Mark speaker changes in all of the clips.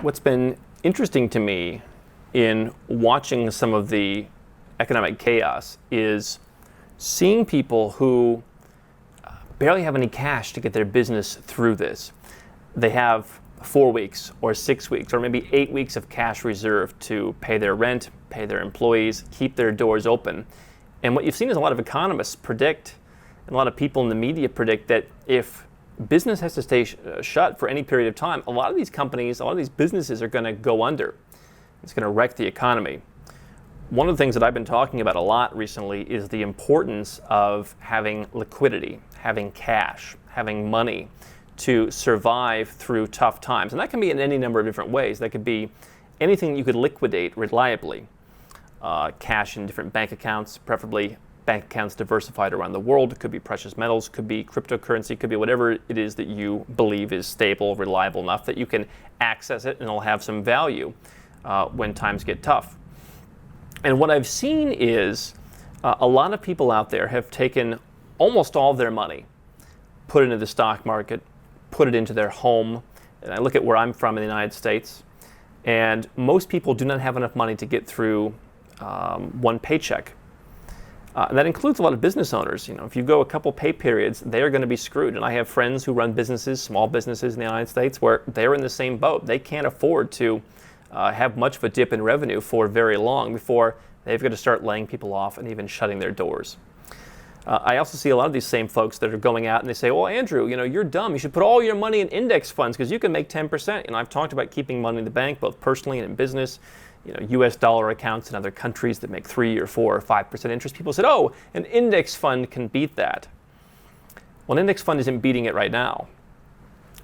Speaker 1: What's been interesting to me in watching some of the economic chaos is seeing people who barely have any cash to get their business through this. They have 4 weeks or 6 weeks or maybe 8 weeks of cash reserved to pay their rent, pay their employees, keep their doors open. And what you've seen is a lot of economists predict, and a lot of people in the media predict, that if business has to stay shut for any period of time, a lot of these companies, a lot of these businesses are going to go under. It's going to wreck the economy. One of the things that I've been talking about a lot recently is the importance of having liquidity, having cash, having money to survive through tough times. And that can be in any number of different ways. That could be anything you could liquidate reliably. Cash in different bank accounts, preferably bank accounts diversified around the world. It could be precious metals, could be cryptocurrency, could be whatever it is that you believe is stable, reliable enough that you can access it and it'll have some value when times get tough. And what I've seen is a lot of people out there have taken almost all of their money, put it into the stock market, put it into their home. And I look at where I'm from in the United States, and most people do not have enough money to get through one paycheck. And that includes a lot of business owners. You know, if you go a couple pay periods, they're going to be screwed. And I have friends who run businesses, small businesses in the United States, where they're in the same boat. They can't afford to have much of a dip in revenue for very long before they've got to start laying people off and even shutting their doors. I also see a lot of these same folks that are going out and they say, well, Andrew, you know, you're dumb. You should put all your money in index funds because you can make 10%. And I've talked about keeping money in the bank, both personally and in business. You know, U.S. dollar accounts in other countries that make 3 or 4 or 5% interest. People said, oh, an index fund can beat that. Well, an index fund isn't beating it right now.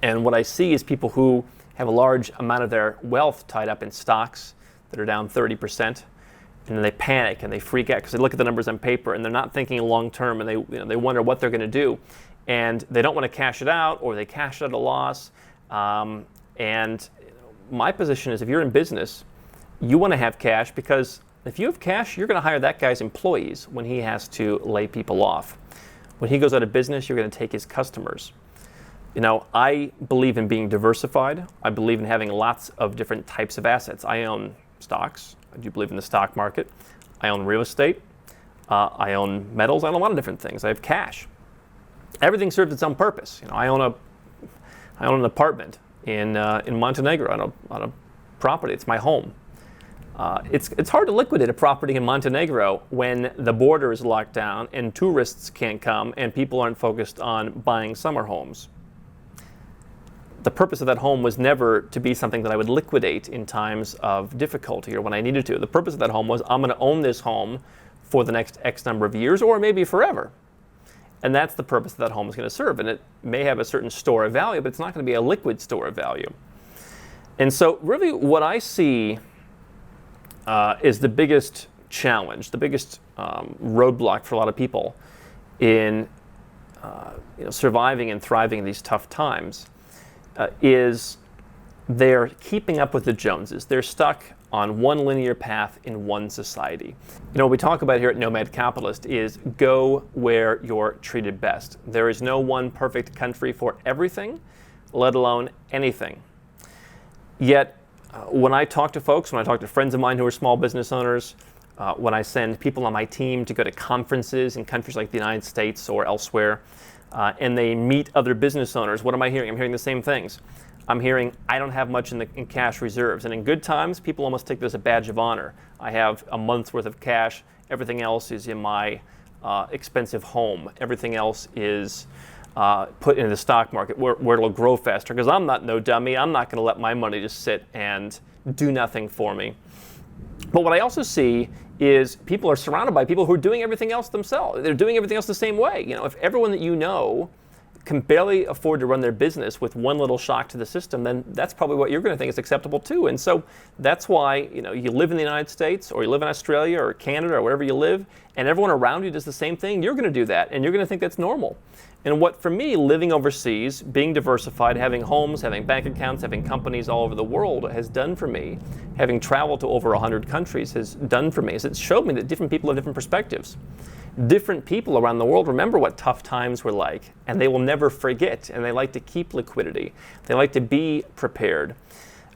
Speaker 1: And what I see is people who have a large amount of their wealth tied up in stocks that are down 30%. And then they panic and they freak out because they look at the numbers on paper and they're not thinking long term, and they wonder what they're going to do. And they don't want to cash it out, or they cash it at a loss. And my position is, if you're in business, you want to have cash, because if you have cash, you're going to hire that guy's employees when he has to lay people off. When he goes out of business, you're going to take his customers. You know, I believe in being diversified. I believe in having lots of different types of assets. I own stocks. I do believe in the stock market. I own real estate. I own metals. I own a lot of different things. I have cash. Everything serves its own purpose. You know, I own an apartment in Montenegro on a property. It's my home. It's hard to liquidate a property in Montenegro when the border is locked down and tourists can't come and people aren't focused on buying summer homes. The purpose of that home was never to be something that I would liquidate in times of difficulty or when I needed to. The purpose of that home was, I'm going to own this home for the next X number of years, or maybe forever. And that's the purpose that home is going to serve. And it may have a certain store of value, but it's not going to be a liquid store of value. And so really what I see is the biggest challenge, the biggest roadblock for a lot of people in surviving and thriving in these tough times, is they're keeping up with the Joneses. They're stuck on one linear path in one society. You know, what we talk about here at Nomad Capitalist is go where you're treated best. There is no one perfect country for everything, let alone anything. Yet, when I talk to folks, when I talk to friends of mine who are small business owners, when I send people on my team to go to conferences in countries like the United States or elsewhere, and they meet other business owners, what am I hearing? I'm hearing the same things. I'm hearing, I don't have much in cash reserves. And in good times, people almost take this as a badge of honor. I have a month's worth of cash. Everything else is in my expensive home. Everything else is put into the stock market where it'll grow faster, because I'm not no dummy. I'm not going to let my money just sit and do nothing for me. But what I also see is people are surrounded by people who are doing everything else themselves. They're doing everything else the same way. You know, if everyone that you know can barely afford to run their business with one little shock to the system, then that's probably what you're going to think is acceptable too. And so that's why, you know, you live in the United States or you live in Australia or Canada or wherever you live, and everyone around you does the same thing, you're going to do that, and you're going to think that's normal. And what, for me, living overseas, being diversified, having homes, having bank accounts, having companies all over the world has done for me, having traveled to over 100 countries has done for me, is it showed me that different people have different perspectives. Different people around the world remember what tough times were like, and they will never forget, and they like to keep liquidity. They like to be prepared.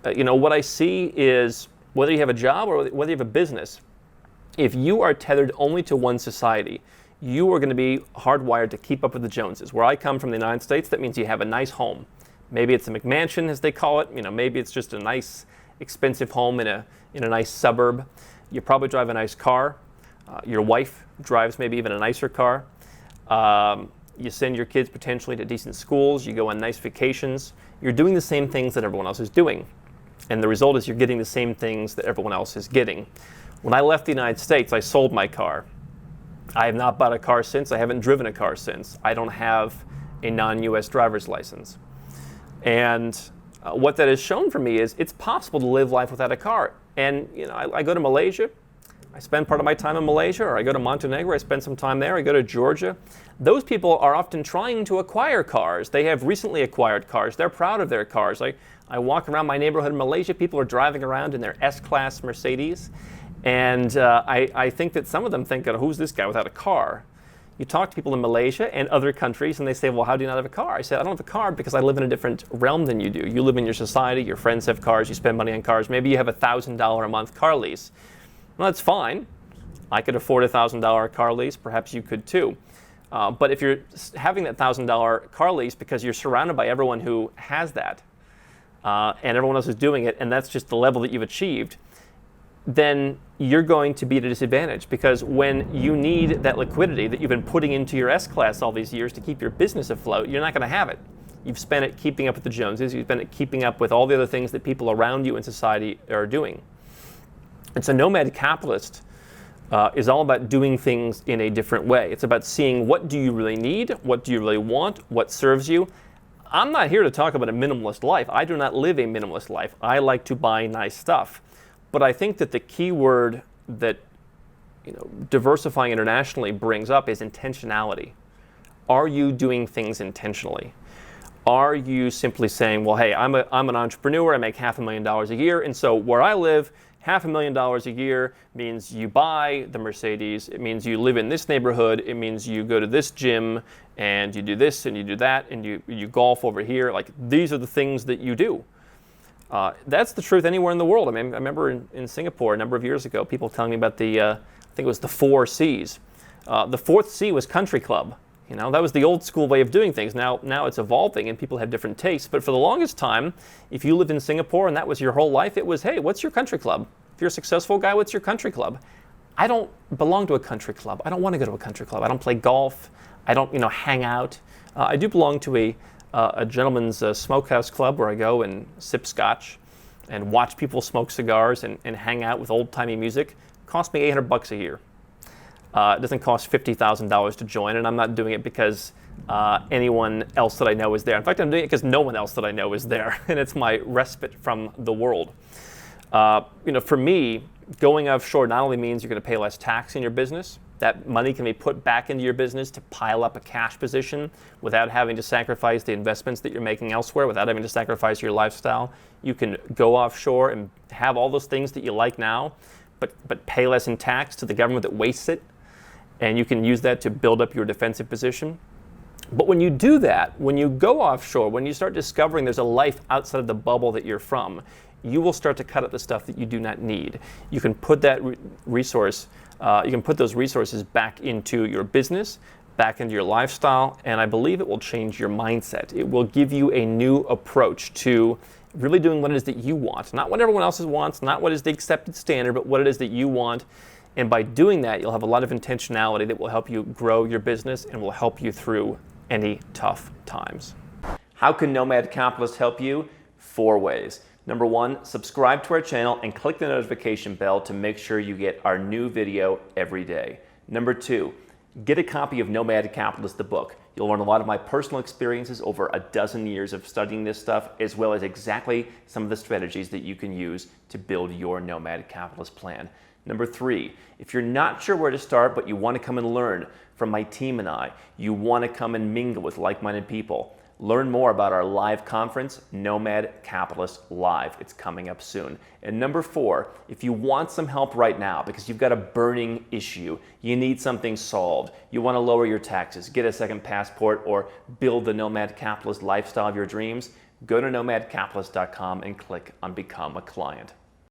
Speaker 1: What I see is whether you have a job or whether you have a business, if you are tethered only to one society, you are going to be hardwired to keep up with the Joneses. Where I come from, the United States, that means you have a nice home. Maybe it's a McMansion, as they call it. Maybe it's just a nice, expensive home in a nice suburb. You probably drive a nice car. Your wife drives maybe even a nicer car. You send your kids potentially to decent schools. You go on nice vacations. You're doing the same things that everyone else is doing. And the result is you're getting the same things that everyone else is getting. When I left the United States, I sold my car. I have not bought a car since. I haven't driven a car since. I don't have a non-US driver's license. And what that has shown for me is it's possible to live life without a car. And I go to Malaysia. I spend part of my time in Malaysia, or I go to Montenegro, I spend some time there, I go to Georgia. Those people are often trying to acquire cars. They have recently acquired cars. They're proud of their cars. I walk around my neighborhood in Malaysia, people are driving around in their S-Class Mercedes, and I think that some of them think, who's this guy without a car? You talk to people in Malaysia and other countries, and they say, well, how do you not have a car? I said, I don't have a car because I live in a different realm than you do. You live in your society, your friends have cars, you spend money on cars. Maybe you have a $1,000 a month car lease. Well, that's fine. I could afford a $1,000 car lease. Perhaps you could too. But if you're having that $1,000 car lease because you're surrounded by everyone who has that, and everyone else is doing it, and that's just the level that you've achieved, then you're going to be at a disadvantage, because when you need that liquidity that you've been putting into your S-Class all these years to keep your business afloat, you're not going to have it. You've spent it keeping up with the Joneses. You've spent it keeping up with all the other things that people around you in society are doing. And so Nomad Capitalist is all about doing things in a different way. It's about seeing what do you really need, what do you really want, what serves you. I'm not here to talk about a minimalist life. I do not live a minimalist life. I like to buy nice stuff. But I think that the key word that diversifying internationally brings up is intentionality. Are you doing things intentionally? Are you simply saying, well, hey, I'm an entrepreneur, I make $500,000 a year, and so where I live, $500,000 a year means you buy the Mercedes, it means you live in this neighborhood, it means you go to this gym, and you do this, and you do that, and you golf over here. Like, these are the things that you do. That's the truth anywhere in the world. I mean, I remember in Singapore a number of years ago, people telling me about I think it was the 4 C's. The 4th C was country club. That was the old school way of doing things. Now it's evolving and people have different tastes. But for the longest time, if you lived in Singapore and that was your whole life, it was, hey, what's your country club? If you're a successful guy, what's your country club? I don't belong to a country club. I don't want to go to a country club. I don't play golf. I don't, hang out. I do belong to a gentleman's smokehouse club where I go and sip scotch and watch people smoke cigars and hang out with old-timey music. It costs me $800 a year. It doesn't cost $50,000 to join, and I'm not doing it because anyone else that I know is there. In fact, I'm doing it because no one else that I know is there, and it's my respite from the world. For me, going offshore not only means you're going to pay less tax in your business, that money can be put back into your business to pile up a cash position without having to sacrifice the investments that you're making elsewhere, without having to sacrifice your lifestyle. You can go offshore and have all those things that you like now, but pay less in tax to the government that wastes it. And you can use that to build up your defensive position. But when you do that, when you go offshore, when you start discovering there's a life outside of the bubble that you're from, you will start to cut out the stuff that you do not need. You can put that you can put those resources back into your business, back into your lifestyle, and I believe it will change your mindset. It will give you a new approach to really doing what it is that you want. Not what everyone else wants, not what is the accepted standard, but what it is that you want. And by doing that, you'll have a lot of intentionality that will help you grow your business and will help you through any tough times. How can Nomad Capitalist help you? 4 ways. Number 1, subscribe to our channel and click the notification bell to make sure you get our new video every day. Number 2, get a copy of Nomad Capitalist, the book. You'll learn a lot of my personal experiences over a dozen years of studying this stuff, as well as exactly some of the strategies that you can use to build your Nomad Capitalist plan. Number 3, if you're not sure where to start, but you want to come and learn from my team and I, you want to come and mingle with like-minded people, learn more about our live conference, Nomad Capitalist Live. It's coming up soon. And number 4, if you want some help right now because you've got a burning issue, you need something solved, you want to lower your taxes, get a second passport, or build the Nomad Capitalist lifestyle of your dreams, go to nomadcapitalist.com and click on Become a Client.